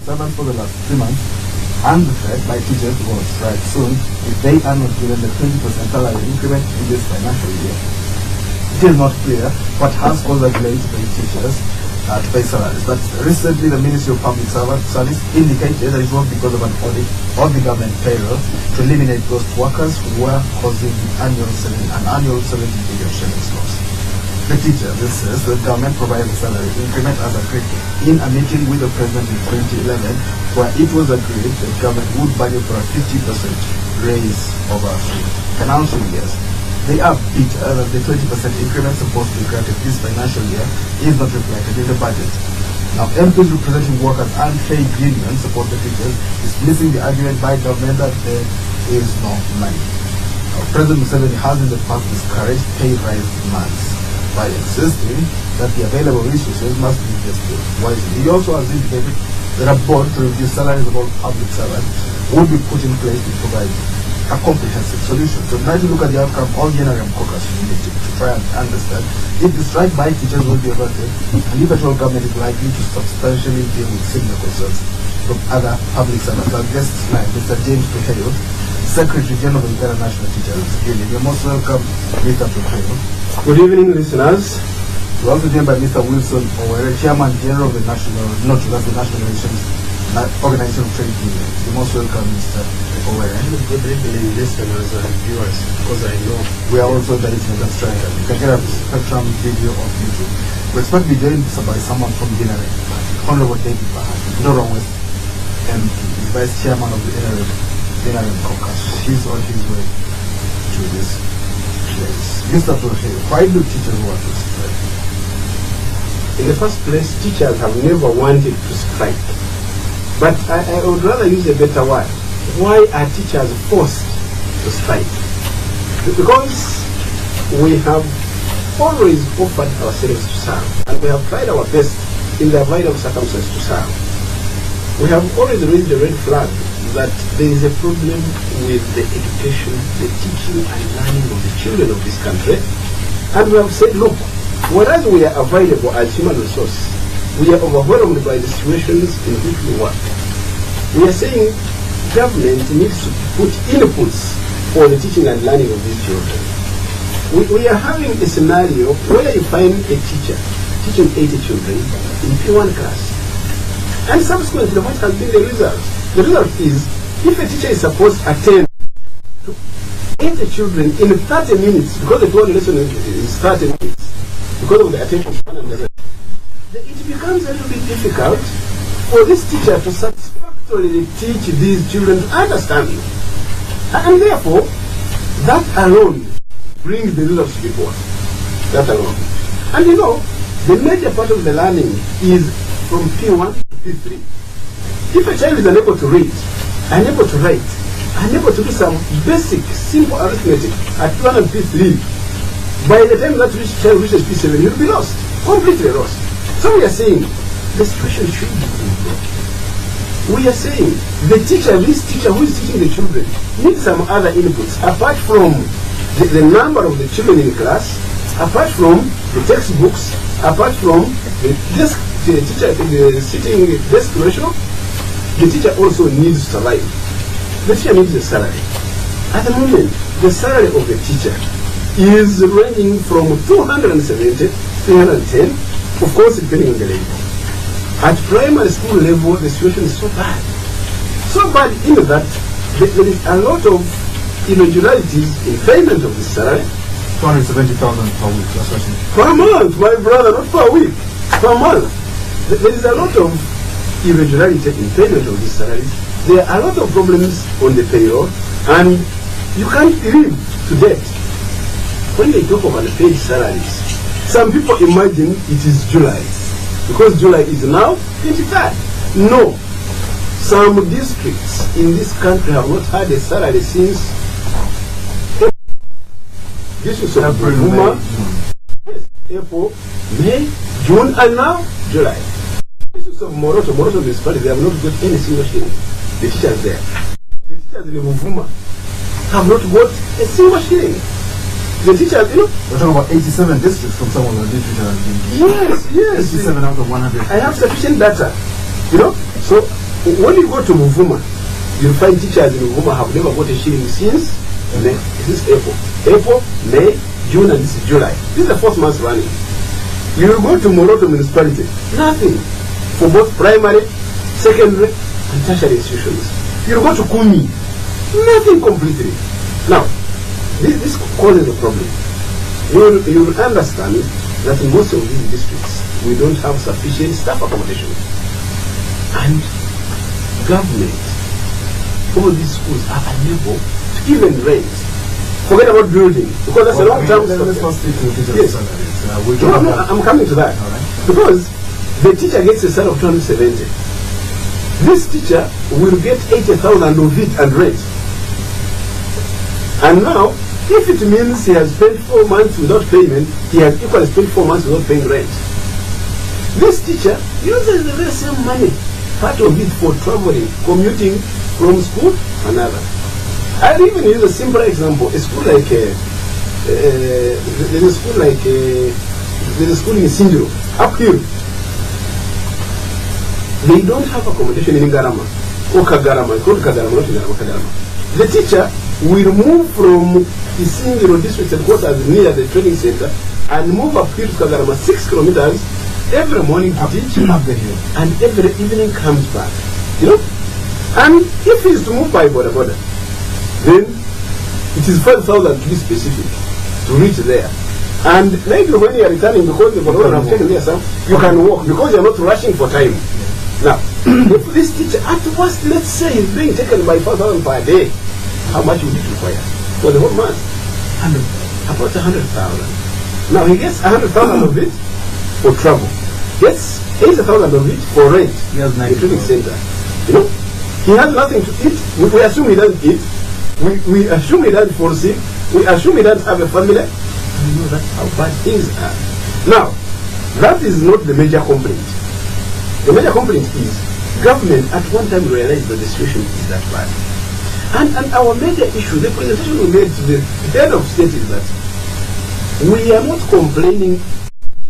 servants for the last 3 months, and the threat by teachers to go on strike soon if they are not given the 20% salary increment in this financial year. It is not clear what has caused the delay to pay teachers to pay salaries, but recently the Ministry of Public Service indicated that it was because of an audit of the government payroll to eliminate ghost workers who were causing an annual 70 billion shillings loss. The teacher, this says, the government provided the salary increment as agreed in a meeting with the president in 2011, where it was agreed that government would budget for a 50% raise over 3 financial years. They are bitter that the 20% increment supposed to be granted this financial year is not reflected in the budget. Now, MPs representing workers and trade unions support the teachers, dismissing the argument by government that there is no money. Now, President Museveni has in the past discouraged pay rise demands by insisting that the available resources must be invested wisely. He also has indicated that a board to review salaries of all public servants would be put in place to provide a comprehensive solution. So try to look at the outcome of the NRM caucus meeting to try and understand if the strike by teachers will be averted and if at all government is likely to substantially deal with similar concerns from other public servants. Our guest tonight, Mr. James Tuheyo, Secretary General of the Uganda National Teachers Union. You're most welcome, Mr. Tuheyo. Good evening, listeners. We're also joined by Mr. Wilson Owere, Chairman General of the National Organization of Trade Unions. You're most welcome, Mr. Owere. Good evening, listeners and viewers, because I know we are also the internet, that's right. You can get a spectrum video on YouTube. We expect to be joined by someone from Dinare, Honorable David Bahati, Ndoro West MP, Vice Chairman of the Dinare Caucus. He's on his way to this place. Mr. Tuheyo, why do teachers want to strike? in the first place, teachers have never wanted to strike. But I would rather use a better word. Why are teachers forced to strike? Because we have always offered ourselves to serve, and we have tried our best in the vital circumstances to serve. We have always raised the red flag that there is a problem with the education, the teaching and learning of the children of this country. And we have said, look, whereas we are available as human resource, we are overwhelmed by the situations in which we work. We are saying government needs to put inputs for the teaching and learning of these children. We are having a scenario where you find a teacher teaching 80 children in P1 class. And subsequently, what has been the result? The result is, if a teacher is supposed to attend to 80 children in 30 minutes, because the P1 lesson is 30 minutes, because of the attention span and the rest, it becomes a little bit difficult for this teacher to satisfactorily teach these children to understand. And therefore, that alone brings the results to be poor. That alone. And you know, the major part of the learning is from P1 to P3. If a child is unable to read, unable to write, unable to do some basic, simple arithmetic at P1 and P3, by the time that child reaches P7, he'll be lost, completely lost. So we are saying the situation should be improved. We are saying the teacher, this teacher who is teaching the children, needs some other inputs apart from the number of the children in class, apart from the textbooks, apart from the desk, the teacher, the sitting desk ratio. The teacher also needs to survive. The teacher needs a salary. At the moment, the salary of the teacher is ranging from 270 to 310, of course, depending on the level. At primary school level, the situation is so bad. So bad in that there is a lot of irregularities in payment of the salary. 270,000 per week, that's what it is. Per month, my brother, not per week. Per month. There is a lot of irregularity in payment of these salaries. There are a lot of problems on the payroll, and you can't believe to death when they talk of unpaid salaries. Some people imagine it is July, because July is now 23rd. No. Some districts in this country have not had a salary since this is April, May, April, May, June, and now July. This is of Moroto municipality, they have not got any single shilling. The teachers there. The teachers in Muvuma have not got a single shilling. The teachers, you know. We're talking about 87 districts from some of the districts. Yes. 87 out of 100. I have sufficient data. You know. So when you go to Muvuma, you'll find teachers in Muvuma have never got a shilling since May. This is April, May, June, and this is July. This is the 4th month running. You will go to Moroto municipality, nothing for both primary, secondary, and tertiary institutions. You will go to Kumi, nothing completely. Now, this causes a problem. You will understand that in most of these districts, we don't have sufficient staff accommodation. And government, all these schools are unable to even rent. Forget about building, because that's a long-term stuff. Let's not speak to teachers' Yes. salaries. No, I'm coming to that. All right. Because the teacher gets a salary of 270. This teacher will get 80,000 of it and rent. And now, if it means he has spent 4 months without payment, he has equally spent 4 months without paying rent. This teacher uses the very same money, part of it for traveling, commuting from school to another. I'll even use a simple example. A school like there's a school in Sindiro, up here. They don't have accommodation in Garama or Kagarama. It's called Kagarama, not in Kagarama. The teacher will move from the Sindiro district headquarters near the training center and move up here to Kagarama 6 kilometers every morning to teach, and every evening comes back. You know? And if he is to move by border, then it is 5,000 to be specific to reach there. And maybe when you are returning, because the border have taken there some, you can walk because you are not rushing for time. Now, if this teacher at worst, let's say, is being taken by 4,000 per day, how much would it require for the whole month? About 100,000. Now he gets 100,000 of it for travel. Gets 80,000 of it for rent. He has the training center. You know, he has nothing to eat. We assume he doesn't eat. We assume he doesn't fall sick. We assume he doesn't have a family. And you know that's how bad things are. Now, that is not the major complaint. The major complaint is government at one time realized that the situation is that bad. And our major issue, the presentation we made to the head of state is that we are not complaining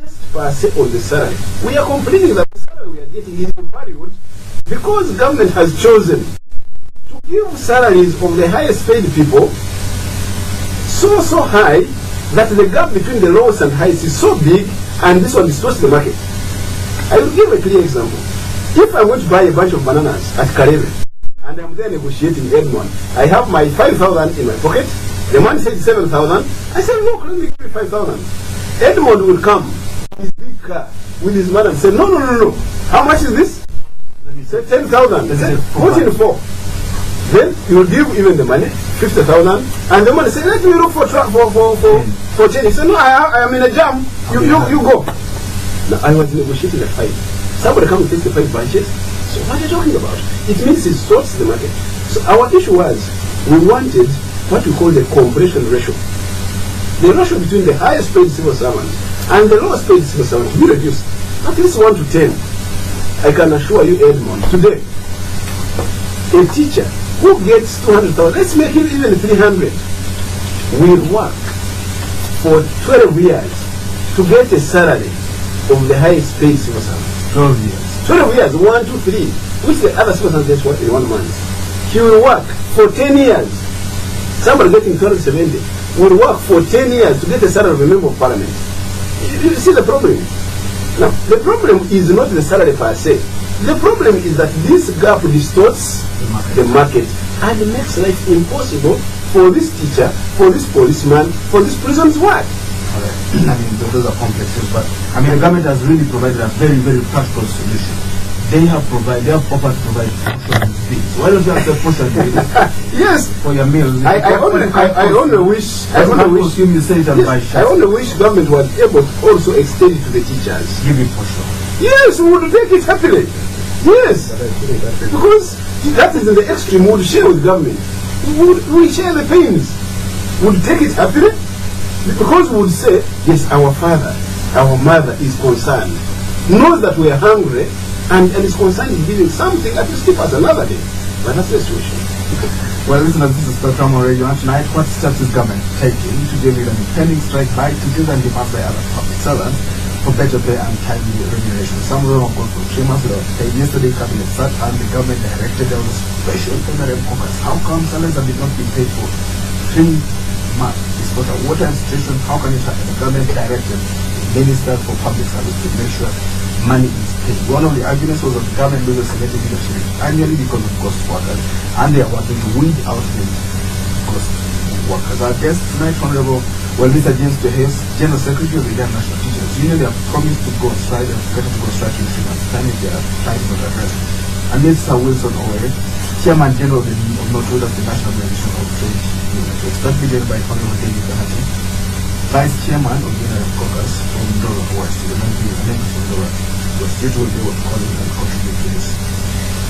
just per se on the salary. We are complaining that the salary we are getting is valued because government has chosen to give salaries of the highest paid people so high that the gap between the lowest and highest is so big, and this one distorts the market. I will give a clear example. If I want to buy a bunch of bananas at Karebe, and I'm there negotiating Edmond, I have my 5,000 in my pocket, the man says 7,000, I said, look, let me give you 5,000. Edmond will come in his big car with his man and say, no, how much is this? He said 10,000. I said, put in 4. Then you will give even the money, 50,000, and the man said, let me look for change. He said, no, I am in a jam, you go. Now I was negotiating at 5. Somebody come and take the 5 branches. So what are you talking about? It means it sorts the market. So our issue was, we wanted what we call the compression ratio. The ratio between the highest paid civil servant and the lowest paid civil servant to be reduced. At least 1 to 10. I can assure you, Edmond, today, a teacher who gets 200,000, let's make it even 300, will work for 12 years to get a salary of the highest paid civil servant. 12 years. 12 years, 1, 2, 3, which the other civil servant gets what in 1 month. He will work for 10 years. Somebody getting 270 will work for 10 years to get a salary of a member of parliament. You see the problem? Now, the problem is not the salary per se. The problem is that this gap distorts the market and makes life impossible for this teacher, for this policeman, for this prison's work. Alright. I mean, those are complex things, but I mean, the government has really provided a very, very practical solution. They have offered to provide portion fees. Why don't you accept portion fees? Yes, for your meals? I only wish you say it and buy I only wish government was able to also extend it to the teachers. Give it portion. Yes, we would take it happily. Yes, because that is in the extreme. We would share with government. We share the pains. We would take it happily. Because we would say, yes, our father, our mother is concerned, knows that we are hungry, and is concerned in giving something that will keep us another day. But that's the situation. Well, listeners, this is Spectrum Radio. And tonight, what steps is government taking to deal with an impending strike by teachers and demands by other public servants? for better pay and timely remuneration. Some of them have gone for 3 months without pay. Yesterday, cabinet sat and the government directed there was a special NRM caucus. How come salaries have not been paid for 3 months? It's for the water institution. How can it happen? The government directed the Minister for Public Service to make sure money is paid. One of the arguments was that the government loses selective leadership annually because of ghost workers, and they are working to weed out the ghost workers. Our guest tonight, Honorable Mr. James Tehis, General Secretary of the Indian National Teachers Union. They have promised to go on strike and get to go on strike in 3 months' time if they are trying to address. And Mr. Wilson Owere, Chairman General of the Northwood of the National Organization of Trade Unions. That began by Honorable David Bahati, Vice Chairman of the NRM Caucus from Ndora West. The name from Ndora was due to be calling and contribute to this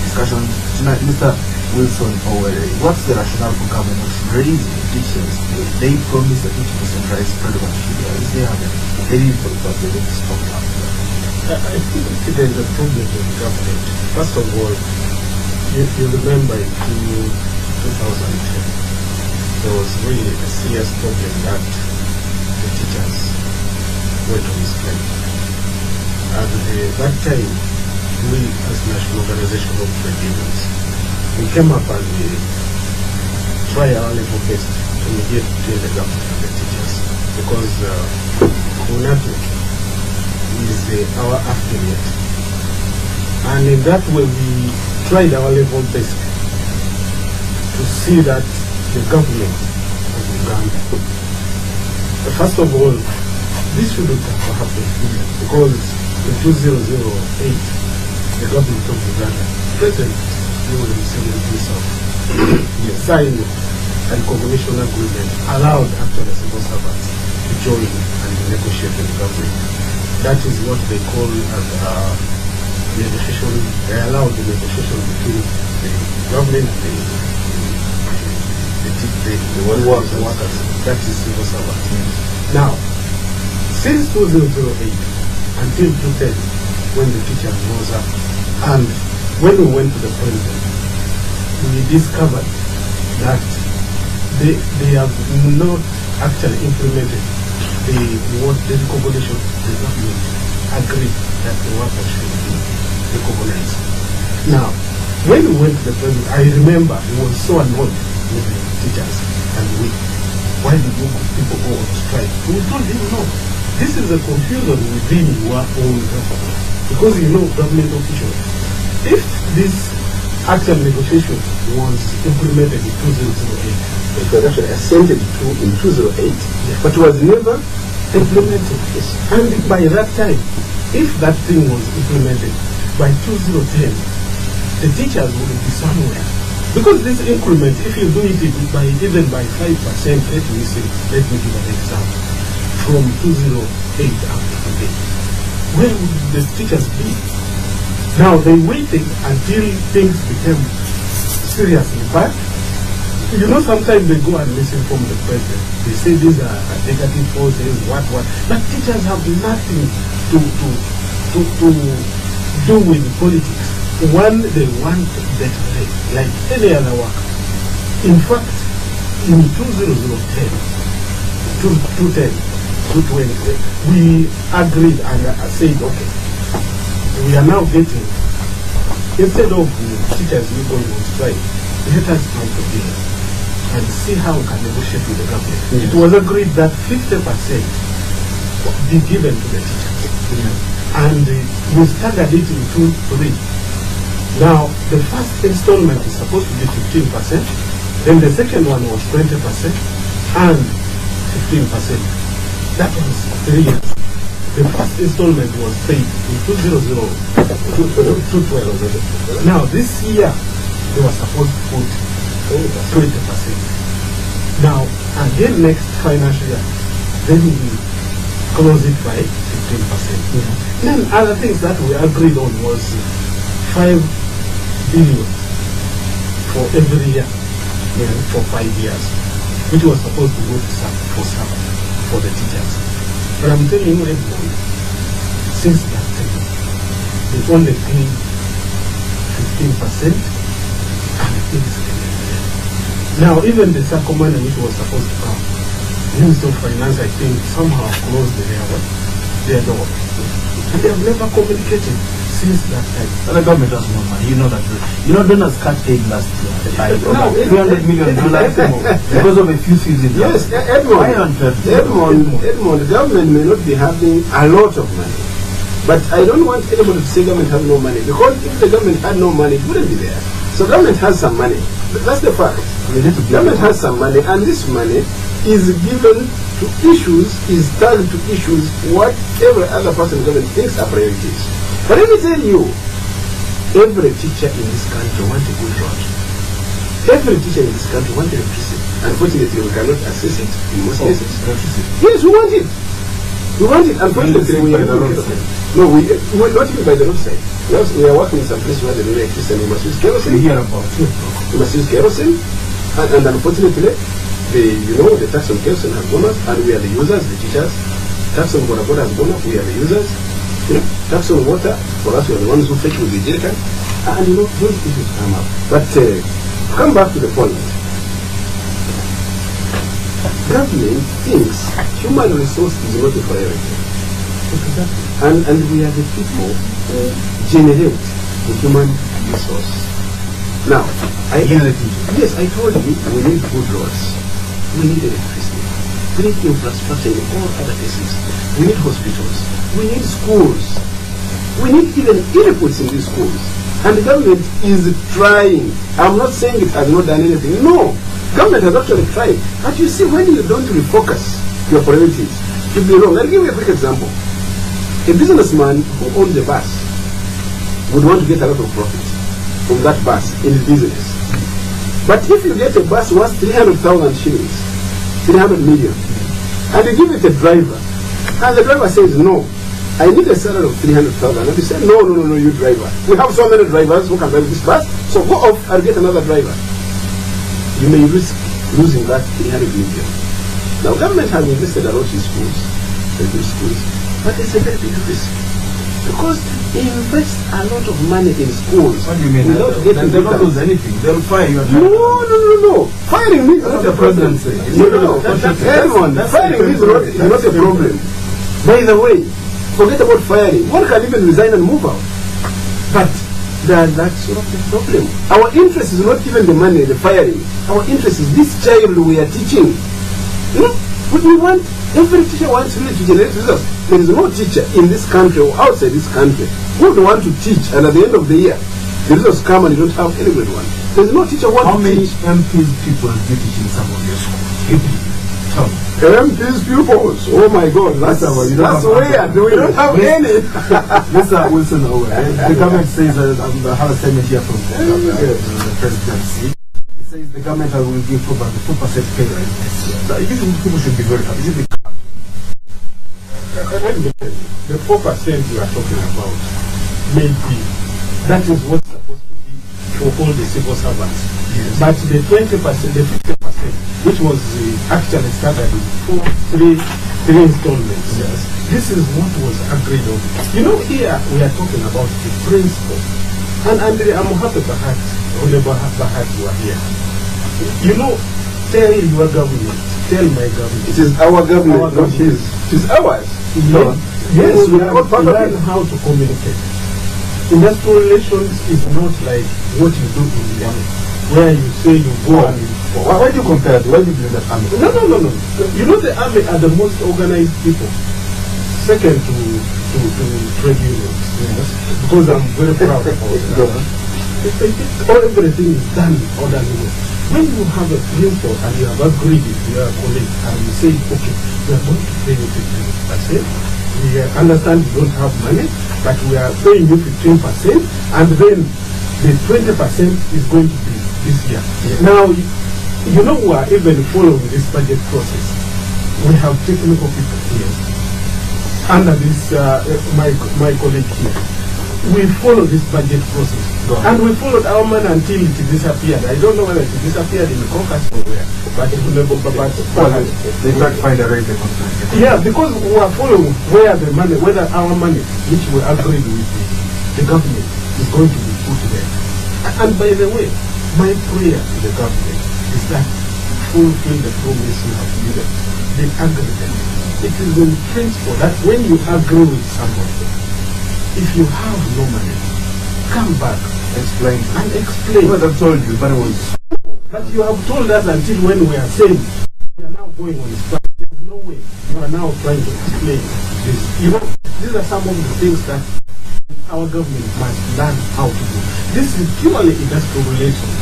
discussion tonight. Mr. Wilson Owere, what's the rationale for government raising teachers' pay? They promised a 50% rise spread over 2 years. They haven't. They didn't for the fact they didn't stop that. I think there is a problem with the government. First of all, you remember in 2010, there was really a serious problem that the teachers went on strike. And at that time, we as National Organization of Trade Unions, we came up and we tried our level best to mediate between the government and the teachers, because UNATO is our affiliate. And in that way, we tried our level best to see that the government of Uganda, first of all, this shouldn't have happened, because in 2008, the government of Uganda, President Yoweri Museveni himself, signed a recognition agreement, allowed actually civil servants to join and negotiate with the government. That is what they call negotiation. They allowed the negotiation between the government and the workers. That is civil servants. Now, since 2008 until 2010, when the teachers rose up, and when we went to the president, we discovered that they have not actually implemented the recognition the government agreed that the workers should be recognized. Now, when we went to the president, I remember he was so annoyed with the teachers and we. Why did people go on strike? We told him no. This is a confusion within your own government. Because government officials, if this actual negotiation was implemented in 2008, it was actually assented to in 2008, but was never implemented. Yes. And by that time, if that thing was implemented by 2010, the teachers would be somewhere. Because this increment, if you do it even by 5%, let me give an example. From 2008 up to today, where would the teachers be? Now they waited until things became serious. In fact, sometimes they go and misinform the president. They say these are negative forces, what. But teachers have nothing to do with politics. One, they want better pay, like any other worker. In fact, in 2020, we agreed and said, okay, we are now getting, instead of teachers going on strike, let us come together and see how we can negotiate with the government. It was agreed that 50% be given to the teachers. And we staggered it into 3. Now, the first installment is supposed to be 15%, then the second one was 20%, and 15%. That was 3 years. The first installment was paid in 2012. Now, this year, they were supposed to put 20%. Now, again, next financial year, then we close it by 15%. Then other things that we agreed on was 5 billion for every year, for 5 years, which was supposed to go to for the teachers. But I'm telling you, everyone, since that time, they only pay 15%, and things now even the SACCO money which was supposed to come, Minister of Finance, I think, somehow closed their door. And they have never communicated since that time. And the government has more money. You know that. You know, donors cut aid last year. No, $300 million because of a few seasons. Yes, Edmond, the government may not be having a lot of money. But I don't want anybody to say government has no money, because if the government had no money, it wouldn't be there. So government has some money. That's the fact. Government has some money, and this money is given to issues, is targeted to issues what every other person in government thinks are priorities. But let me tell you, every teacher in this country wants a good road. Every teacher in this country wants electricity. Unfortunately, we cannot access it in most cases. Yes, we want it. We want it. Unfortunately, we are not. No, we're not even by the roadside. We are working in some places where they don't exist, and we must use kerosene. We hear about it. We must use kerosene, and unfortunately, the tax on kerosene has gone up, and we are the users, the teachers. Tax on water has gone up, we are the users. Tax on water, for us, we are the ones who fetch with the jerrycan. And those issues come up. But come back to the point. Government thinks human resource is not a priority. And we are the people who generate the human resource. Now, I told you we need good roads, we need electricity, we need infrastructure in all other places, we need hospitals, we need schools, we need even airports in these schools. And the government is trying. I'm not saying it has not done anything. No, government has actually tried. But you see, when you don't refocus your priorities, you'll be wrong. I'll give you a quick example. A businessman who owns a bus would want to get a lot of profit from that bus in his business. But if you get a bus worth 300,000 shillings, 300 million, and you give it a driver, and the driver says, no, I need a salary of 300,000, and you say, no, you driver. We have so many drivers who can drive this bus, so go off and get another driver. You may risk losing that 300 million. Now, government has invested a lot in schools, but it's a very big risk, because they invest a lot of money in schools. What do you mean? They don't lose anything. They'll fire you. No. Firing means not a problem. No. Firing means not a problem. By the way, forget about firing. One can even resign and move out. But that's not the problem. Our interest is not even the money, the firing. Our interest is this child we are teaching. We want, every teacher wants really to generate results. There is no teacher in this country or outside this country who would want to teach, and at the end of the year, the results come and you don't have any good one. There is no teacher who wants to teach. How many MPs people do you teach in some of your schools? MPs pupils, oh my God, that's weird. We don't have any. Mr. Wilson, the government says, I have a statement here from the presidency. Says the government will give about the 4% pay rise this year. So you think people should be very happy? The 4% you are talking about, maybe that is what's supposed to be for all the civil servants. Yes. But the 20%, the 50%, which was actually started in three installments. Yes. This is what was agreed on. Here we are talking about the principle. And I'm happy Bahat, Honorable Bahat, you are here. Tell your government, tell my government. It is our government, not his. It is ours. Yes, we are all part of it. Learn how to communicate. Industrial relations is not like what you do in the army, where you say you go and why do you compare it? Why do you believe that army? No. The army are the most organized people. Second to trade unions. Yes. Because I'm very proud about it. Everything is done orderly. When you have a principle and you have agreed with your colleague and you say, okay, we are going to pay you 15%. We understand you don't have money, but we are paying you 15%, and then the 20% is going to be this year. Yeah. Now, we are even following this budget process. We have technical people here. Under this, my colleague here. We follow this budget process. And we followed our money until it disappeared. I don't know whether it disappeared in the Caucasus or where. But it will never they try to find a rate. Yeah, because we are following whether our money, which we agreed with the government, is going to be put there. And by the way, my prayer to the government is that fulfill the promise you have given. The agreement. It is in principle that when you agree with someone, if you have no money, come back Explain. and explain. What I've told you, but it was. But you have told us until when we are saying we are now going on strike. There's no way. You are now trying to explain this. You know, these are some of the things that our government must learn how to do. This is purely industrial relations.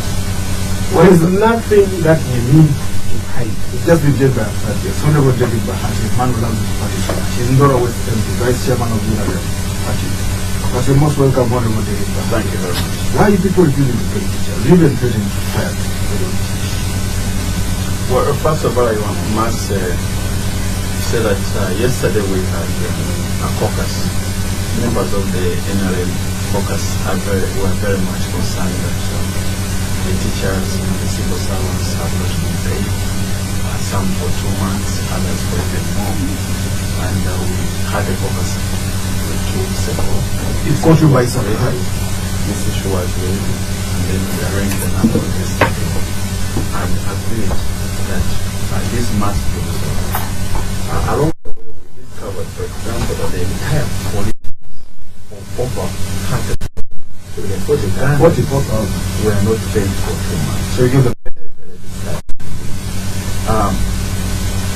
There is nothing that we need to hide. It's just been David Bahati. Yes, Honorable David Bahati, man who loves his party. He's in Dora West MP, Vice Chairman of the United Party. But you're most welcome, Honorable David Bahati. Thank you very much. Why are you people refusing to pay teachers? You've been threatening to fire. Well, first of all, I must say that yesterday we had a caucus. Members of the NRM caucus were very much concerned that the teachers and the civil servants have not been paid. Some for 2 months, others for even more. And we had a caucus to settle. It's controlled by somebody. This issue was raised, and then we arranged a number of these people and agreed that this must be resolved. Along the way, we discovered, for example, that the entire police of over 100,000 were not paid for 2 months. So you give them.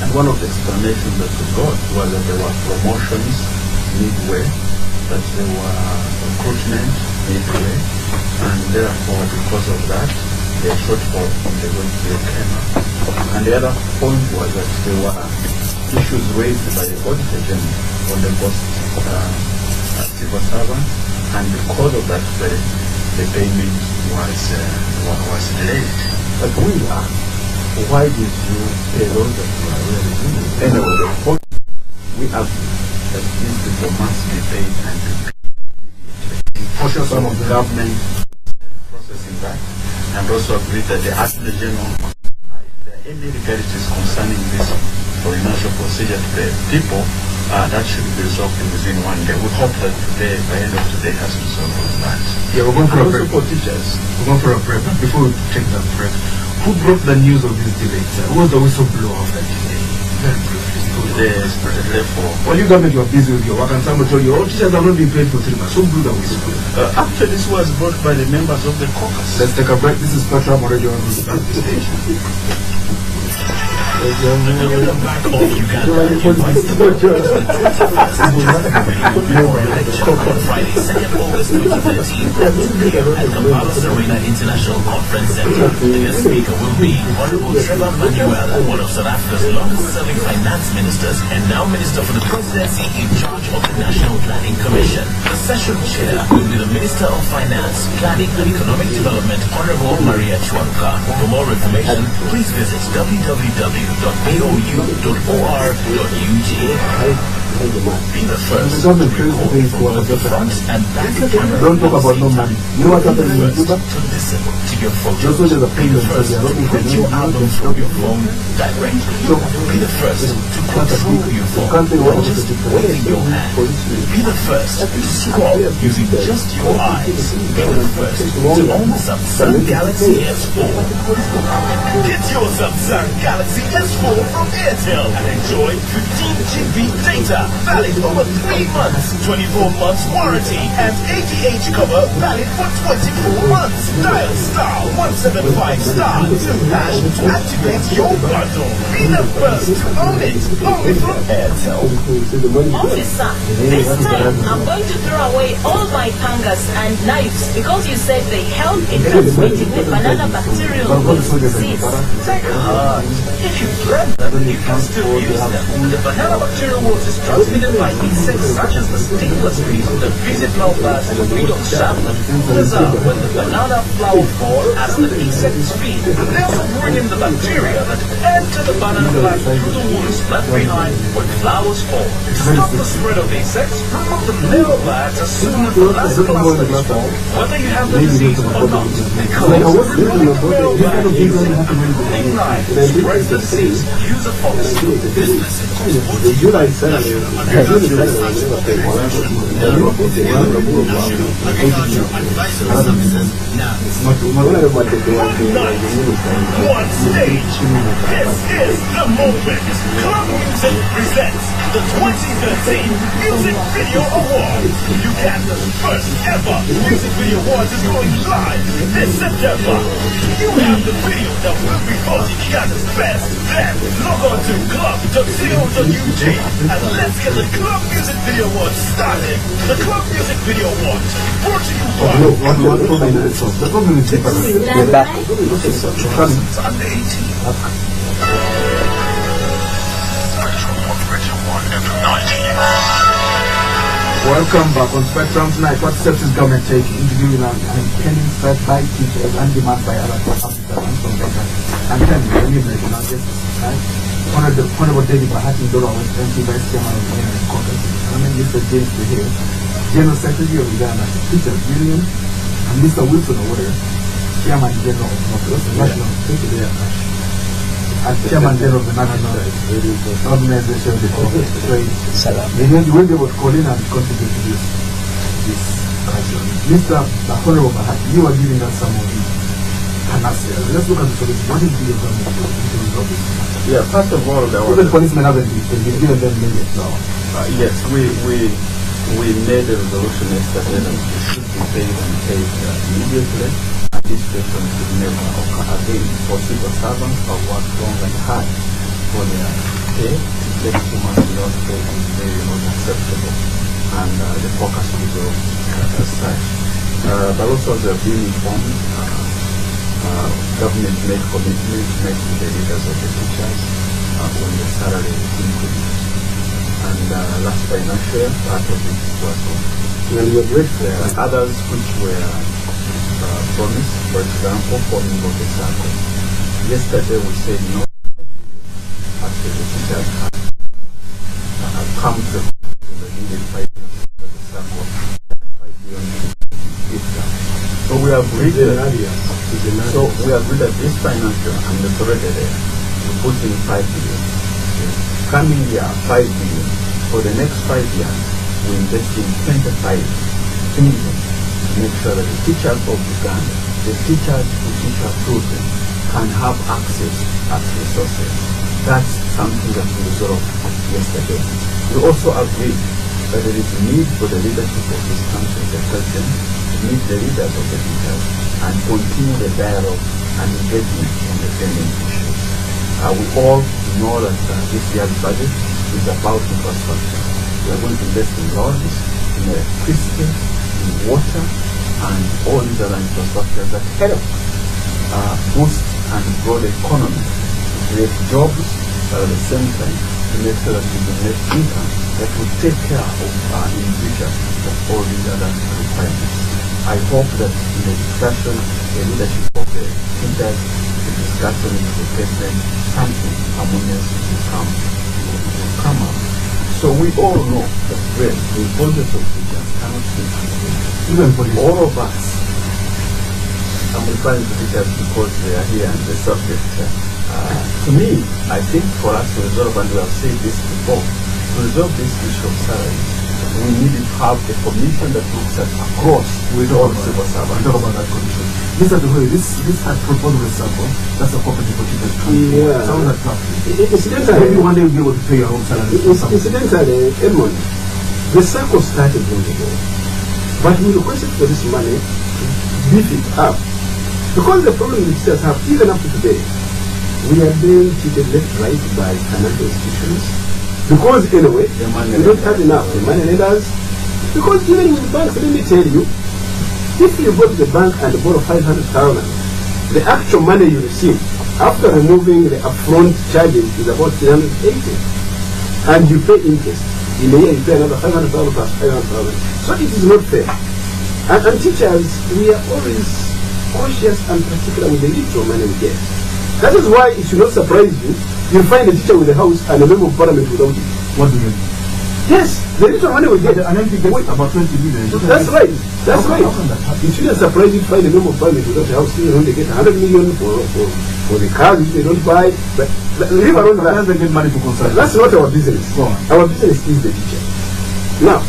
And one of the explanations that we got was that there were promotions midway, that there were recruitment midway, and therefore, because of that, the shortfall from the wage bill came up. And the other point was that there were issues raised by the Auditor General on the cost civil servant, and because of that, the payment was delayed. But we asked, why did you pay those that you are really doing? Anyway, the point we asked that these people must be paid and be paid. Cautious of the government processing that, and also agreed that they asked the General if there are any legalities concerning this financial procedure to the people, that should be resolved within 1 day. We hope that today, by the end of today, has resolved all that. Yeah, we're going for a break. For teachers. We're going for a break. Before we take that break, who broke the news of this delay? Who was the whistleblower of that delay? Very briefly. Well, you government, you are busy with your work, and someone told you, oh, teachers have not been paid for 3 months. Who blew the whistle? Actually, this was brought by the members of the caucus. Let's take a break. This is Petra Radio on the station. Back off Uganda invites the on Friday, 2nd August 2013 at 2 p.m. at Kampala Serena International Conference Center. The guest speaker will be Honorable Trevor Manuel, one of South Africa's longest-serving finance ministers and now Minister for the Presidency in charge of the National Planning Commission. The session chair will be the Minister of Finance, Planning and Economic Development, Honorable Maria Chwanka. For more information, please visit www.aou.or.ug. Be the first to record from both the front and back camera. Don't talk about no money. You know what happened in Cuba? To listen to your Just photos. so there's a Be the payment, so first they are to looking for print your albums from your phone directly. Be the first to control your phone by just waving your hand. Be the first to scroll using just your eyes. Be the first to own the Samsung Galaxy S4. Get your Samsung Galaxy S4 from Airtel and enjoy 15 GB data valid over 3 months, 24 months warranty, and 80H cover valid for 24 months. Dial *175*2# to activate your bundle. Be the first to own it, only from Airtel. Officer, this time I'm going to throw away all my pangas and knives because you said they help in transmitting the banana bacterial disease. Take heart. If you blend them, you can still use them. The banana bacterial wound is transmitted by insects such as the stingless bees, the visit bats, and the beetle salmon. Preserve when the banana flower fall as the insects feed. They also bring in the bacteria that enter the banana plant through the wounds left behind when flowers fall. To stop the spread of insects, remove the male bats as soon as the last clusters fall, whether you have the disease or not. Because removing the male bat spreads the disease. Use a fox. This message is put to you by Agriculture Advisory Services. Now, One stage. This is the moment. Club Music presents the 2013 Music Video Awards. UGanda's first ever Music Video Awards is going live this September. You have the video that will be voted Uganda's best. Then log on to club.co.ug and let's get the Club Music Video Awards started. The Club Music Video Awards brought to you by The problem is under 18. welcome back on Spectrum tonight. What steps is government taking? Interviewing and pending threat by teachers and demand by other participants from Kenya. And then the elimination of justice. Honorable David Bahati Ndoro was MP Vice Chairman of the Union Caucus. I mean, Mr. James Behir, General Secretary of Uganda Teachers Union, and Mr. Wilson Owere, Chairman General of the National and Chairman General of the National Organization of the Trade. You will be able to call in and contribute to this Mr. Honorable Bahati, you are giving us some of the answers. Let's look at the solution. What is the government to resolve this? Yeah, first of all, there was even policemen haven't been given them millions now. yes, we made a resolution yesterday that it should be paid and paid immediately. And this situation should never occur again for civil servants who work long and hard for their pay. To get too much without pay is very not acceptable, and the focus will go as such. But also, they have been informed. Government made commitments made to the leaders of the teachers when the salary increased. And last financial year, part of it was on. And we were grateful. And others which were promised, for example, forming of the circle. Yesterday we said no. Actually, the teachers have come to the needed 5 billion for the circle. 5 billion. So we agreed that this financial, and it's already there, we put in 5 billion. Coming year, 5 billion. For the next 5 years, we invest in 25 billion to make sure that the teachers of Uganda, the teachers who teach our children, can have access to resources. That's something that we resolved yesterday. We also agreed that there is a need for the leadership of this country, the president, to meet the leaders of the teachers and continue the dialogue and engagement on the pending issues. We all know that this year's budget is about infrastructure. We are going to invest in roads, in electricity, in water, and all these other infrastructures that help boost and grow the economy, to create jobs, but at the same time to make sure that we generate income that will take care of in the future of all these other requirements. I hope that in the discussion, the leadership of the teachers, the discussion with the president, something harmonious will come up. So we all know that the importance of teachers cannot be understated. Even for all of us, I'm referring to teachers because they are here and the subject. To me, I think for us to resolve, and we have said this before, to resolve this issue of salaries, we need to have a commission that looks at across with all civil servants. Talk about that commission. Mr. Duhoy, this had proposed a circle. That's a property for teachers. Yeah. Sounds like tough. Incidentally, Maybe one day you'll be able to pay your own salary. Incidentally, Edmond, the circle started long ago, but we requested for this money to beef it up. Because the problem the teachers have, even up to today, we are being treated left right by financial institutions. Because anyway, we don't have enough. The money lenders, because even with banks, let me tell you, if you go to the bank and borrow 500,000, the actual money you receive after removing the upfront charges is about 380, and you pay interest. In a year, you pay another 500,000 plus 500,000. So it is not fair. And teachers, we are always cautious and particular with the little money we get. That is why it should not surprise you. You find a teacher with a house and a member of parliament without it. What do you mean? Yes, the little money we get. And then you get about 20 million. That's right. That's right. How can that happen? It shouldn't surprise you to find a member of parliament without a house. Even when they get 100 million for the cars which they don't buy. But leave alone that. They get money to consult. That's not our business. Our business is the teacher. Now,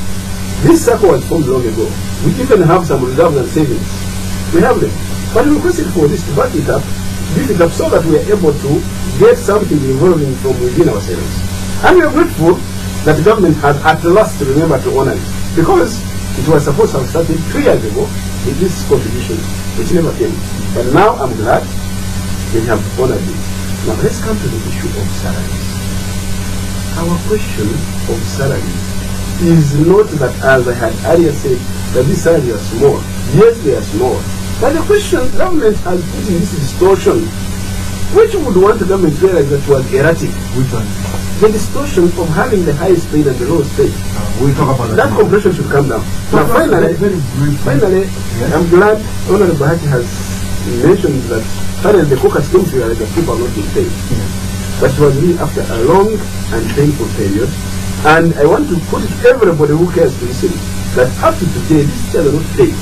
this circle was formed long ago. We even have some reserves and savings. We have them. But we requested for this to back it up, beef it up, so that we are able to get something evolving from within ourselves. And we are grateful that the government has at last remembered to honor it, because it was supposed to have started 3 years ago with this contribution, which never came. But now I'm glad they have honored it. Now let's come to the issue of salaries. Our question of salaries is not that, as I had earlier said, that these salaries are small. Yes, they are small. But the question government has put in this distortion, which would want the government to realize that was erratic. Which one? The distortion of having the highest paid and the lowest paid. We'll talk about that. That compression should come down. Now finally, yes. I'm glad Honorable Bahati has mentioned that finally the caucus came to realize that people are not being paid. Yes. But it was really after a long and painful period. And I want to put it everybody who cares to listen that up to today, these teachers are not paid.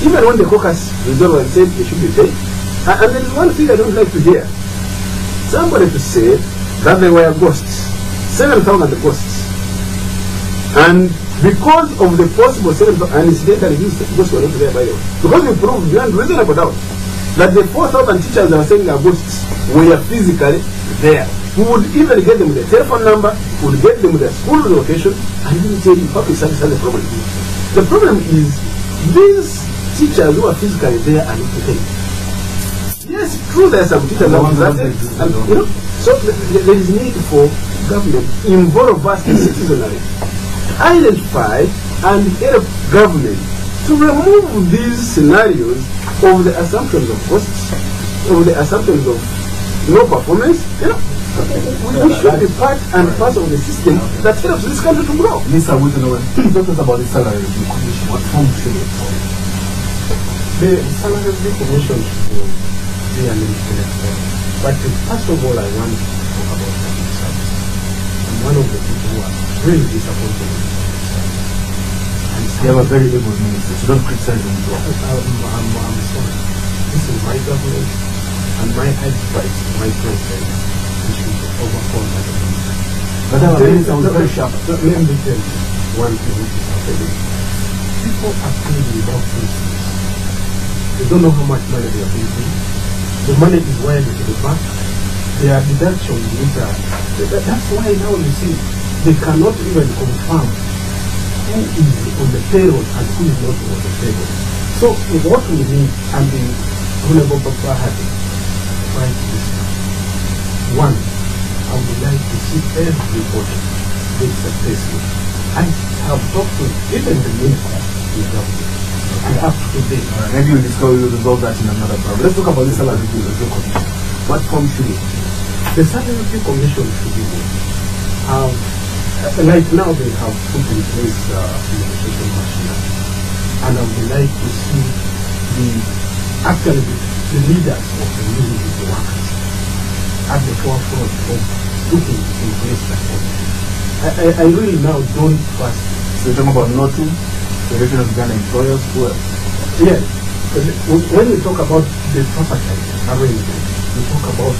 Even when the caucus resolved and said they should be paid. And there is one thing I don't like to hear. Somebody to say that they were ghosts. 7,000 ghosts. And because of the possible 7,000, and incidentally these ghosts were not there, by the way, because we proved beyond reasonable doubt that the 4,000 teachers that were saying are ghosts were physically there. We would even get them the telephone number, we would get them the school location, and we would tell you public service has a problem. The problem is these teachers who are physically there are not paid. Yes, true, there are some teachers that are and you know, so there is need for government involve us in citizenry, identify and help government to remove these scenarios of the assumptions of costs, of the assumptions of no performance. You know, we should be part and parcel of the system that helps this country to grow. Mr. Whitney, talk us about the salary review commission. What form should it take? The salary review commission should be an independent body. But first of all, I want to talk about public service. I'm one of the people who are really disappointed with public service. And You have a very able minister, so don't criticize him. I'm sorry. This is my government, and my advice to my president is to overcome that government. But our minister was very sharp. Let me tell you one thing which is happening. People are paid without principles. They don't know how much money they are paying. The money is wired to the bank. There are deductions which are. That's why now you see they cannot even confirm who is on the payroll and who is not on the payroll. So what we need, and the Honorable Papa had tried this. One, I would like to see everybody get successful. I have talked to even the minister in government. And up to date. Maybe we'll resolve that in another program. Let's talk about the salary review commission. What form should it? The salary review commission should be like now they have put in place negotiation machinery, and I would like to see the leaders of the union, the workers, at the forefront of putting in place that commission. I really now don't trust. So you're talking about NOTU, Federation of Ghana Employers, who else? Yes. When we talk about the tripartite arrangement, we talk about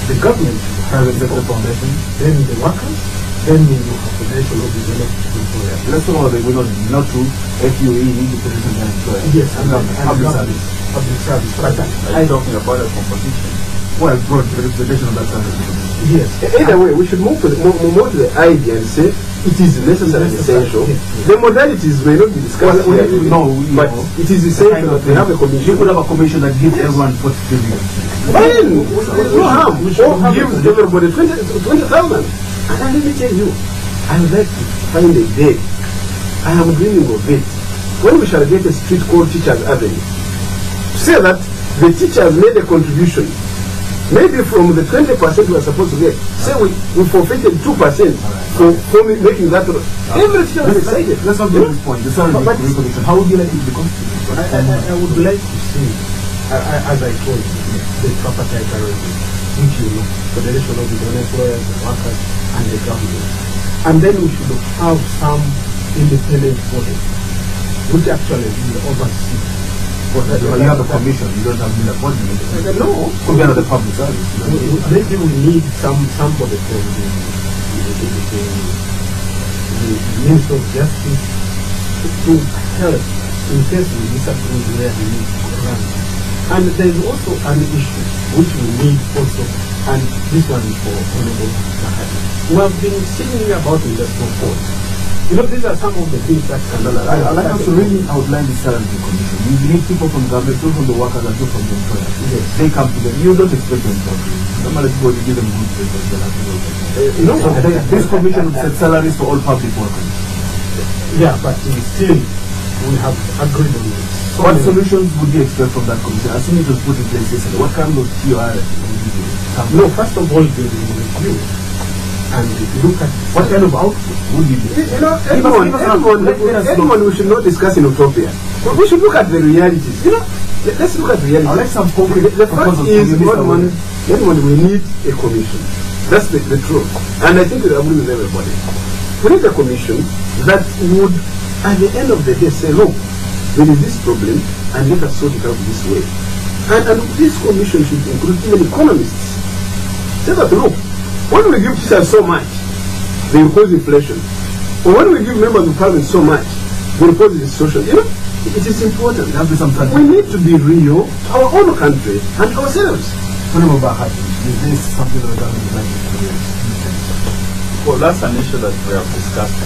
the government, Private Sector Foundation, then the workers, then you have Federation of the Employers. Let's talk about the NOTU, FUE, the Federation of Ghana Employers. Yes, and public service. Public service. But I'm talking about a composition. Well, broad representation of that service. Yes. Either way, we should move to the idea and say it is necessary and essential. Yes. The modalities may not be discussed here, but it is essential that we have a commission. You could have a commission that gives everyone 40 billion. Fine, no harm. Or gives everybody 20,000. And let me tell you, I would like to find a day. I am dreaming of it. When we shall get a street called Teachers Avenue, to say that the teachers made a contribution. Maybe from the 20% we are supposed to get, say we forfeited 2% for making that. Every teacher was excited. Let's not get this point. The salary commission. How would you like it to be constituted? I would like to see, as I told you, the tripartite arrangement, which you know, Federation of the Employers, the workers, and the government. And then we should have some independent body, which actually will oversee. But you have a commission, you don't have a body. No. Compared to the public service. Maybe we need somebody from the Minister of Justice to help in case we disagree where we need to run. And there is also an issue which we need also, and this one is for Honorable Mahadi. We have been singing about industrial code. You know, these are some of the things that can I'd like us to really outline the salary commission. You need people from government, people from the workers, and people from the employers. Yes. They come together. You don't expect them to agree. Normally people, you give them good papers, they'll have to work. you know, So this commission would set salaries for all public workers. yeah, but still we have agreed on it. So What many- solutions would you expect from that commission? Assuming it was put in place yesterday, what kind of TOR would you do? No, first of all, they will review and look at What kind of output would you do? You know, Give us anyone we should not discuss in utopia. We should look at the realities. You know, let's look at realities. I'd like some concrete The fact proposals is, from you, Mr. anyone, we need a commission. That's the truth. And I think we agree with everybody. We need a commission that would, at the end of the day, say, look, there is this problem, and let us sort it out this way. And this commission should include even economists. Say that, look, when we give teachers so much, they will cause inflation. Or when we give members of parliament so much, they will cause distortion. You know, it is important. There have to be some We need to be real to our own country and ourselves. Honorable Bahati, is this something that the government would like to do? Well, that's an issue that we have discussed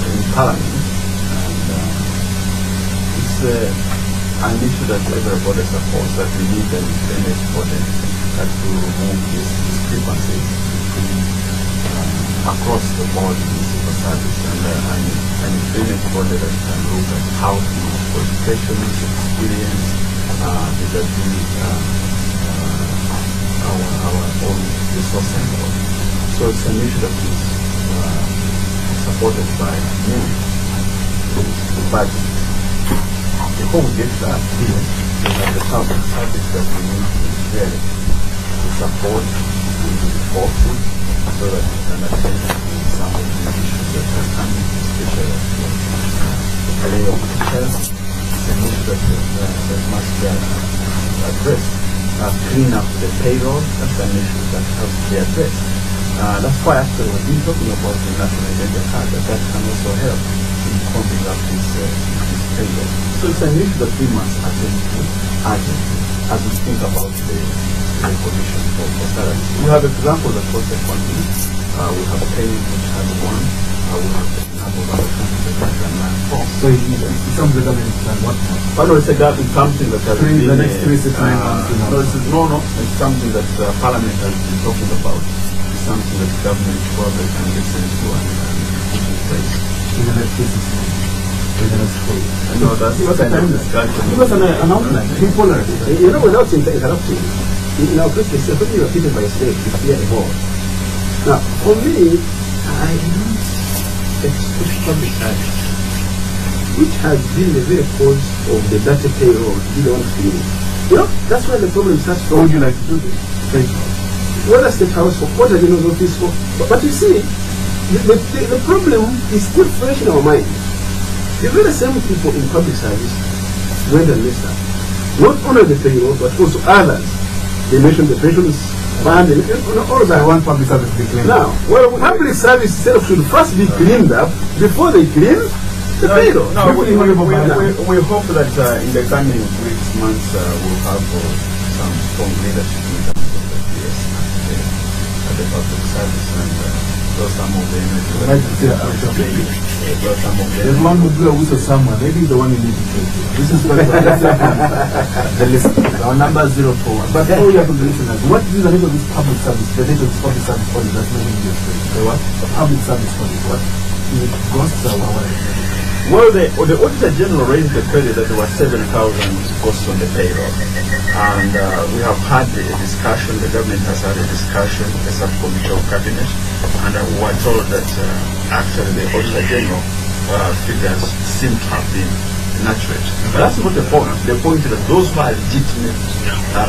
in Parliament, and it's an issue that everybody supports, that we need an independent body that will remove these discrepancies between across the board in civil service, and an independent body that can look at how to qualifications, experience, vis-a-vis our own resource center. So it's an issue that is supported by many. But before we get to that, we have the public service that we need to be there to support and to be thoughtful so that we can attend to some of the issues that are coming, especially the career of teachers. It's an issue that must be addressed. Clean up the payroll, that's an issue that has to be addressed. That's why actually we've been talking about the national identity card, that can also help in combing up this payroll. So it's an issue that we must attend to urgently as we think about the commission for salaries. We have examples across the country. We have Kenya, which has one. We have a number of other countries that can learn from. So it's something the government can what now? Well, no, it's something that has been... The next 3 to 6 months. It's something that Parliament has been talking about. It's something that government probably can listen to and put in place. In the next 3 to 6 months. In the next 4 years. No, that's Give us a kind of timeline. discussion. Give us an outline. People are... You know, without interrupting, in our case, it's something repeated by slave, it's here evolved. Now, for me, I don't expect public service, which has been the very cause of the dirty payroll, to be the one feeling. You know, that's where the problem starts What from. would you like to do this? Thank you. Whether State House for what I know office for. But you see, the problem is still fresh in our mind. The very same people in public service went and messed up. Not only the payroll, but also others. They mentioned the pensions fund, and all of that. I want public service to be clean. Now, well, public service itself should first be cleaned up before they clean the payroll. No, we hope that in the coming weeks, months, we'll have some strong leadership in terms of the PS at the public service, and those some of the There's one who blew a whistle somewhere. Maybe the one you need to take. This is what the listeners. Our number is 041. But before we have the listeners, what is the name of this public service? The name of this public service body that's making this thing? The what? The public service body. What? Is it costs or what? Well, the Auditor General raised the credit that there were 7,000 costs on the payroll. And we have had a discussion, the government has had a discussion, the subcommittee of cabinet, and we were told that actually the Auditor General figures seem to have been inaccurate. But that's not the point. The point is that those who are legitimate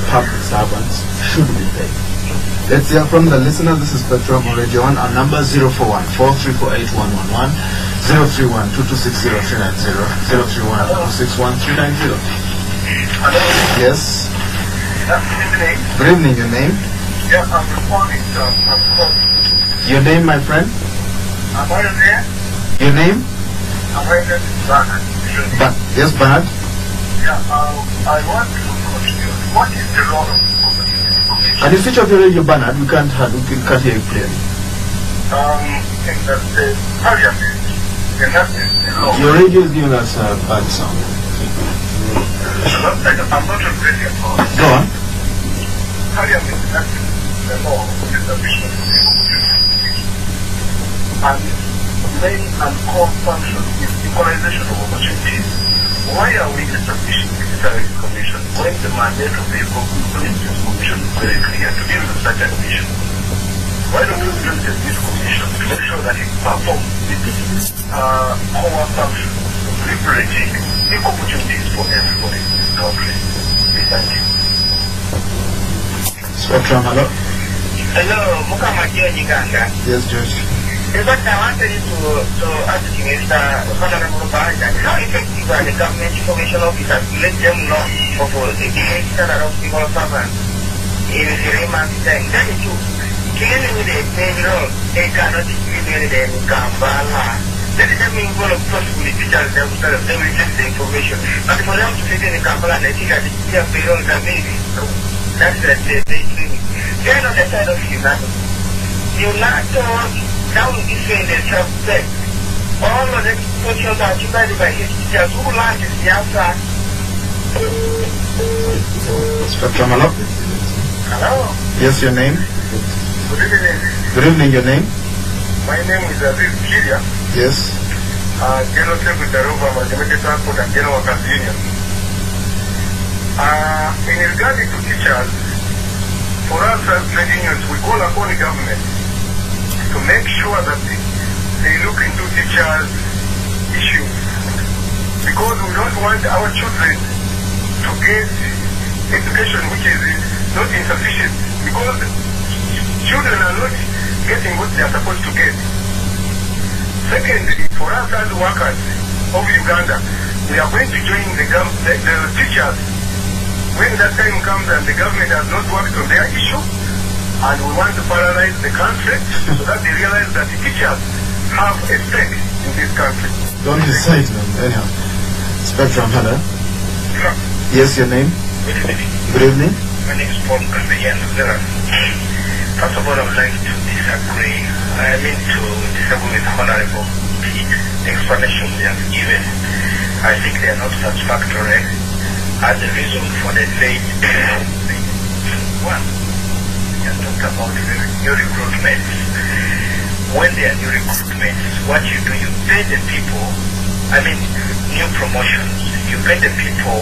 public servants should be paid. Let's hear from the listener. This is Petrol Radio 1. Our number is 041-4348-111, 031-226-0390, 031-261-390. Yes. Good evening. Your name? Yeah, I'm responding to Your name, my friend? what is it? Your name? I'm waiting for Bernard. Yes, Bernard. Yeah, I want to contribute. What is the role of commission? Can you switch off your radio, Bernard? We can't hear you clearly. In that the parliament enacted the law. Your radio is giving us a bad sound. I'm not a radio for Go on. parliament enacted the law on the establishment of the opportunity. And main and core function is equalization of opportunities. Why are we establishing the Service Commission when the mandate of the Commission is very clear to deal with such an issue? Why don't we strengthen this commission to make sure that it performs its core function of liberating equal opportunities for everybody in this country? Thank you. Spectrum, hello? Hello, Mukamaki Onyiganga. Yes, George. In fact, I wanted to ask Mr. Honorable Barajan, how effective are the government information officers to let them know of the behavior of civil servants in the 3 months time? That is true. Clearly with the payroll, they cannot distribute them in Kampala. That is something going to possibly teachers themselves, they will get the information. But for them to sit in Kampala and they think that the payroll is amazing. That's the thing. They are on the side of United. Now this way they self-respect. All of the questions are occupied by his teachers who learned the answer. Spectrum, hello? Hello? Yes, your name? Good evening. Good evening, your name? My name is Aziz Kiria, Yes. General Secretary of Amalgamated Transport and General Workers Union. In regard to teachers, for us as trade unions, we call upon the government to make sure that they look into teachers' issues, because we don't want our children to get education which is not insufficient, because children are not getting what they are supposed to get. Secondly, for us as workers of Uganda, we are going to join the teachers when that time comes and the government has not worked on their issue, and we want to paralyze the country so that they realize that the teachers have a stake in this country. Don't decide them, anyhow. Spectrum, hello? Hello. Yes, your name? Good evening. Good evening. My name is Paul Kaviyan. First of all, I would like to disagree. I mean to disagree with Honorable Pete. The explanation they have given, I think they are not satisfactory. As the reason for the late one, we have talked about new recruitments. When they are new recruitments, what you do, you pay the people, I mean, new promotions, you pay the people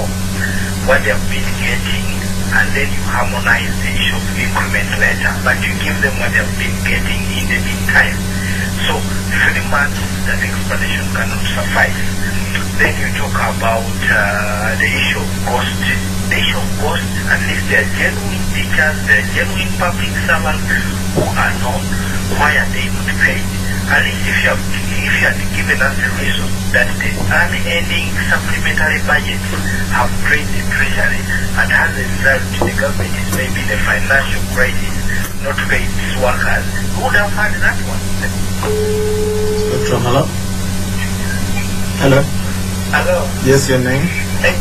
what they have been getting, and then you harmonize the issue of increment later, but you give them what they have been getting in the meantime. So 3 months, that explanation cannot suffice. Then you talk about the issue of cost. The issue of cost, at least they are genuine teachers, they are genuine public servants who are known. Why are they not paid? At least if you had given us a reason that the unending supplementary budgets have drained the treasury, and as a result the government is maybe in a financial crisis, not paying its workers, who would have had that one? Spectrum, hello? Hello? Hello? Yes, your name? I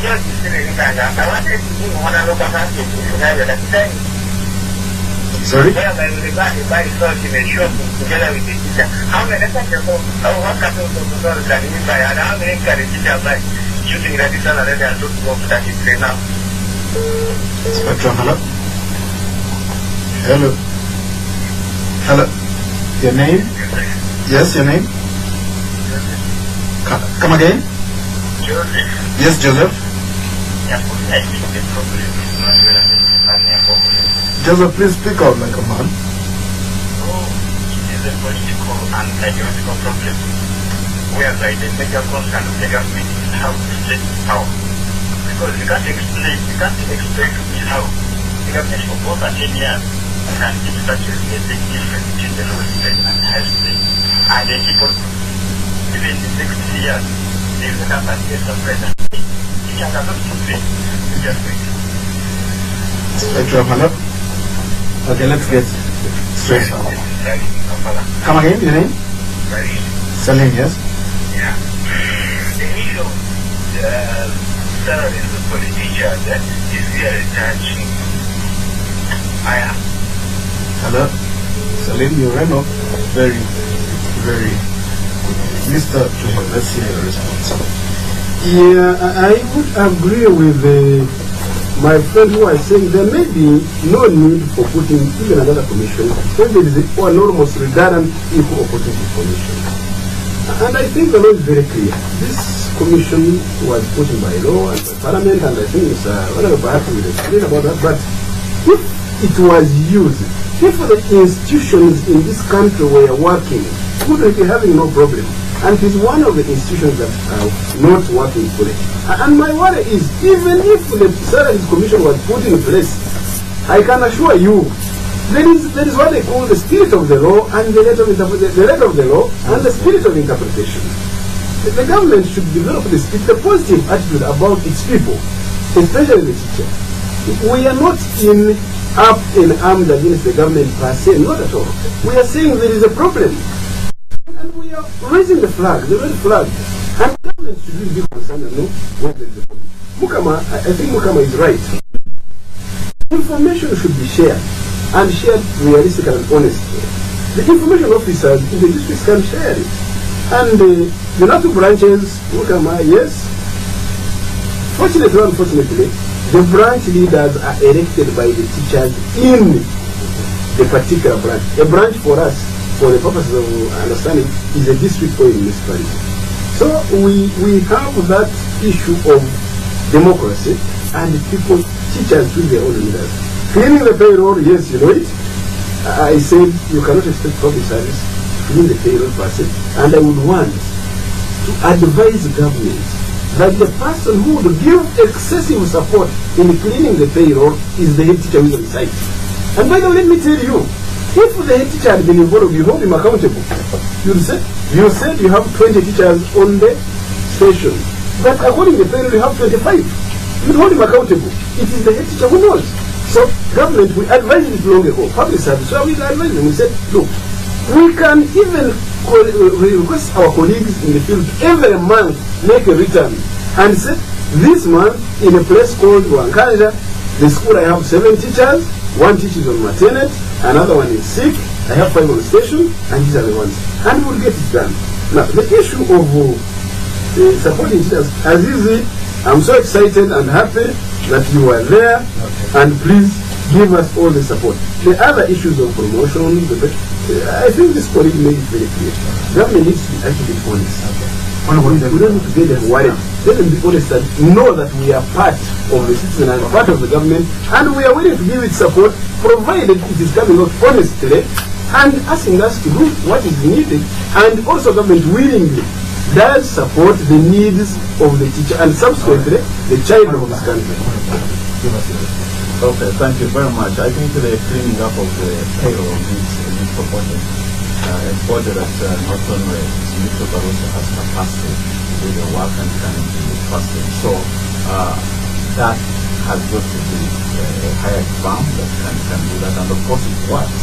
wanted to do one other passage to Sorry? where by result in a shop together with the teacher. How many times what kind of result can you buy, and how many can the teacher buy using that is another than to go to that is now? Spectrum, hello? Hello? Hello? Your name? Yes, your name? Come again? Joseph. Yes, Joseph? I think the problem is not relevant. Joseph, please speak out like a man. Oh, it is a political and ideological problem, whereby the major concern of the government is how to state power. Because you can't explain to me how the government for over 10 years can give such a big difference between the low state and high state. And the people, even in the next 3 years, they will have a case of president. Teachers are not to pay. You just wait. Spectrum, hello? Okay, let's get straight. Come again, your name? Salim, yes? Yeah. The issue of salaries of for the teachers is really touching. Hello? Salim, you ran off very, very quickly. Mr. Tuhan, let's hear your response. Yeah, I would agree with my friend who was saying there may be no need for putting even another commission when there is an enormous redundant equal opportunity commission. And I think the law is very clear. This commission was put in by law and by Parliament, and I think it's whatever perhaps we will explain about that. But if it was used, if the institutions in this country were working, we would be having no problem. And it is one of the institutions that are not working fully. And my worry is, even if the Salaries Commission was put in place, I can assure you, there is what they call the spirit of the law and the letter of the law and the spirit of interpretation. The government should develop the positive attitude about its people, especially the teacher. We are not up in arms against the government per se, not at all. We are saying there is a problem. And we are raising the flag, the red flag. And the government should really be concerned and know what there is a problem. Mukama, I think Mukama is right. Information should be shared, and shared realistically and honestly. The information officers in the districts can share it. And the NATO branches, Mukama, yes. Fortunately or unfortunately, the branch leaders are elected by the teachers in the particular branch. A branch for us, for the purposes of understanding, is a district or a municipality. So we have that issue of democracy and people, teachers with their own leaders. Cleaning the payroll, yes, you know it. I said you cannot expect public service to clean the payroll per se. And I would want to advise government that the person who would give excessive support in cleaning the payroll is the head teacher who is on site. And by the way, let me tell you, if the head teacher had been involved, you hold him accountable. You said you have 20 teachers on the station, but according to the payroll, you have 25. You hold him accountable. It is the head teacher who knows. So, government, we advised it long ago, public service. So we advised them. We said, look, we can even request our colleagues in the field every month make a return and say, this month in a place called Wankanja, the school I have 7 teachers, 1 teacher is on maternity, another one is sick, I have 5 on the station, and these are the ones. And we'll get it done. Now, the issue of supporting teachers, Azizi, I'm so excited and happy that you are there, and please give us all the support. The other issues of promotion, I think this colleague made it very clear. Government needs to be actually honest. We don't need to get them worried. Let them be honest and know that we are part of the citizen and part of the government, and we are willing to give it support, provided it is coming out honestly and asking us to do what is needed, and also government willingly does support the needs of the teacher and subsequently the child of this country. Okay, thank you very much. I think the cleaning up of the payroll needs proportion. A body that not only is neutral but also has capacity to do the work and can be trusted. So that has got to be a higher firm that can do that. And of course it works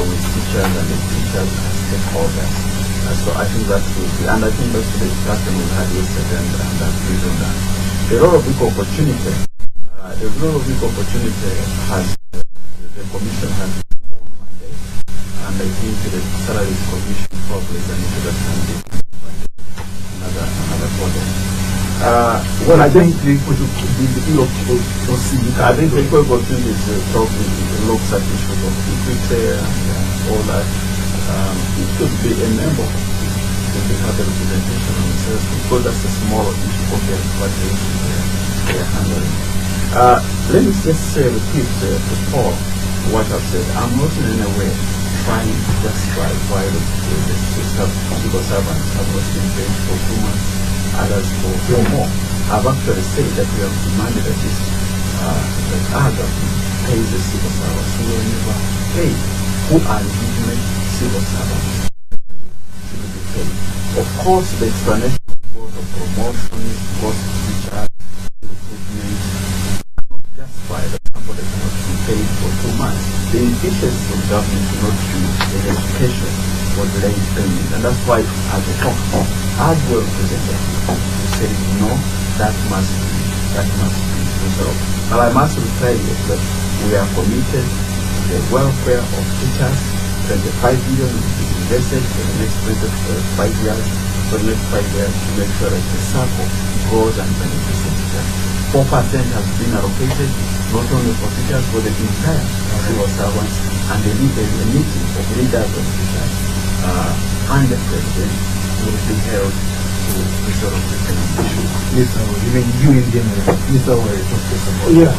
with teachers and the teachers as stakeholders. So I think that will be, and I think that's the discussion we had yesterday and that we do that. The role of equal opportunity, the role of equal opportunity has, the commission has its own mandate, and I think the Salaries Commission probably is an issue that can be another project. Well, I think the equal opportunity probably looks at issues of equity and all that. It should be a member to have a representation on the sales because that's a small issue compared to what they are handling. Let me just repeat to Paul what I've said. I'm not in any way trying to justify why the civil servants have not been paid for 2 months, others for 4 more. I've actually said that we have demanded that this that our government pays the civil servants who will never pay, who are legitimate civil servants should be paid. Of course, the explanation of promotions, cost of teachers, recruitment, not justify that somebody cannot be paid for 2 months. The efficiency of government cannot be the education for delayed payment, and that's why as a talk, as well represented, we say no, that must be resolved. But I must tell you that we are committed to the welfare of teachers. 25 billion will be invested for the next 5 years, to make sure that the circle grows and benefits the teachers. 4% has been allocated not only for teachers, but the entire civil servants, and a meeting of leaders of teachers and the president will be held to resolve the same issue. Yes, sir. Even you in general, yes, sir, were talking about. Yeah,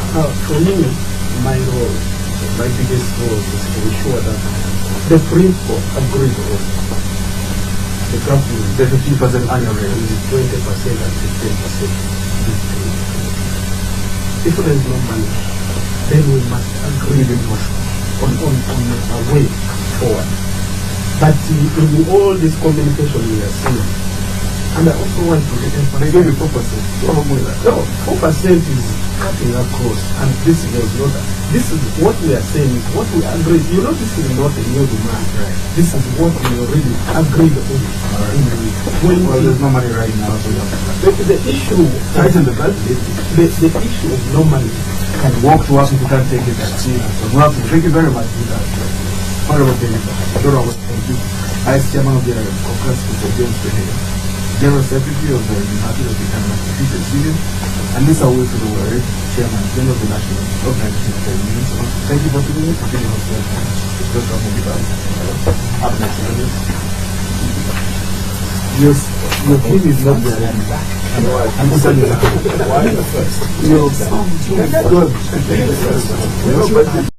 for me, my role, my biggest role is to ensure that the principal agreed on the government, The 15% annual rate. is 20% and 15%. If there is no money, then we must agree on a way forward. But in all this communication we are seeing, and I also want to emphasize, They gave you 4%. no, 4% is cutting across, and this is not. This is what we are saying is what we agreed. You know, this is not a new demand. Right. This is what we already agreed on. Well, there's no money right now, so you have to The issue, tighten the belt. the issue of no money. Can walk to us if you can't take it as cheap. So we have to thank you very much for that. Honorable David, thank you. Vice Chairman of the Caucus, Mr. James Behaya, General Secretary of the United African Teachers Union, and Mr. Wilfred Ward, Chairman General of the National Organization of the Union. So thank you for giving us the up next. Yes, your team is not there. I'm just telling you. Why the first? Good.